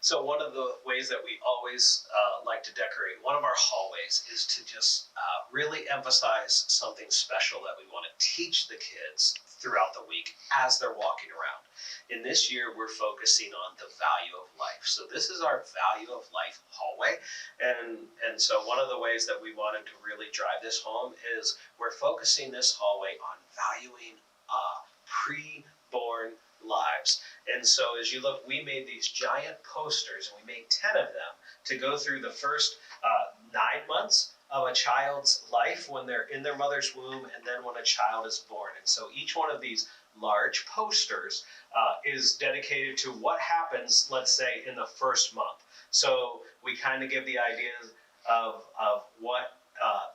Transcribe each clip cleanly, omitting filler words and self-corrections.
So one of the ways that we always like to decorate one of our hallways is to just really emphasize something special that we want to teach the kids throughout the week as they're walking around. In this year, we're focusing on the value of life. So this is our value of life hallway. And so one of the ways that we wanted to really drive this home is we're focusing this hallway on valuing pre-born lives. And so as you look, we made these giant posters, and we made 10 of them to go through the first 9 months of a child's life when they're in their mother's womb, and then when a child is born. And so each one of these large posters is dedicated to what happens, let's say, in the first month. So we kind of give the idea of what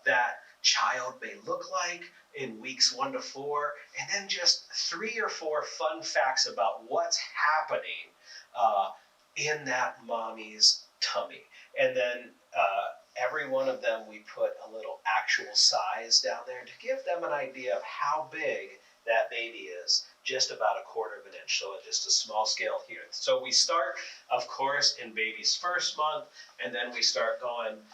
that child may look like in weeks 1 to 4, and then just 3 or 4 fun facts about what's happening in that mommy's tummy. And then every one of them, we put a little actual size down there to give them an idea of how big that baby is, just about 1/4 of an inch. So just a small scale here. So we start, of course, in baby's first month, and then we start going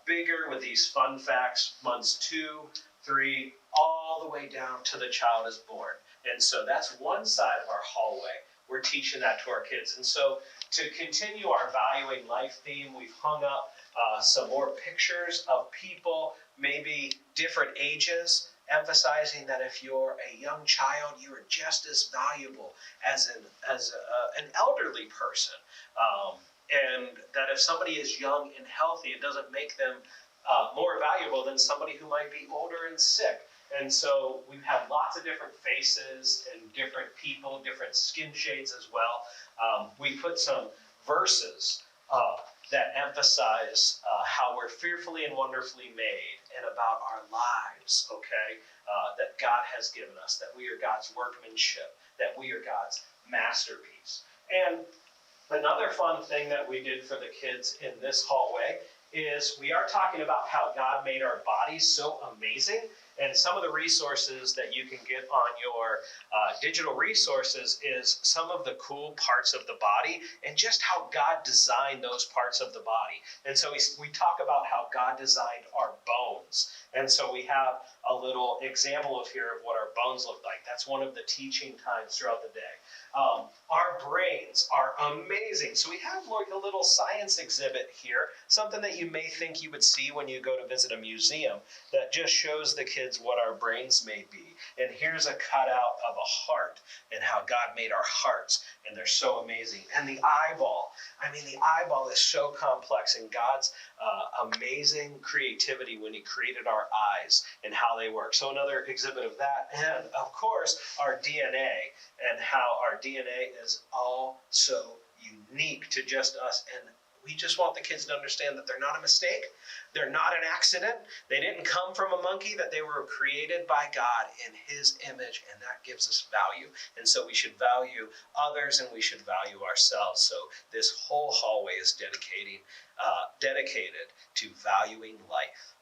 bigger with these fun facts, months 2, 3, all the way down to the child is born. And so that's one side of our hallway. We're teaching that to our kids. And so to continue our valuing life theme, we've hung up some more pictures of people, maybe different ages, emphasizing that if you're a young child, you are just as valuable as an elderly person. And that if somebody is young and healthy, it doesn't make them more valuable than somebody who might be older and sick. And so we've had lots of different faces and different people, different skin shades as well. We put some verses that emphasize how we're fearfully and wonderfully made, and about our lives, okay, that God has given us, that we are God's workmanship, that we are God's masterpiece. And another fun thing that we did for the kids in this hallway is we are talking about how God made our bodies so amazing. And some of the resources that you can get on your digital resources is some of the cool parts of the body and just how God designed those parts of the body. And so we talk about how God designed our bones. And so we have a little example of here of what our bones look like. That's one of the teaching times throughout the day. Our brains are amazing. So we have like a little science exhibit here, something that you may think you would see when you go to visit a museum, that just shows the kids what our brains may be. And here's a cutout of a heart and how God made our hearts, and they're so amazing. And the eyeball, the eyeball is so complex, and God's amazing creativity when he created our eyes and how they work. So another exhibit of that. And of course, our DNA, and how our DNA is all so unique to just us. And we just want the kids to understand that they're not a mistake. They're not an accident. They didn't come from a monkey, that they were created by God in his image, and that gives us value. And so we should value others, and we should value ourselves. So this whole hallway is dedicated to valuing life.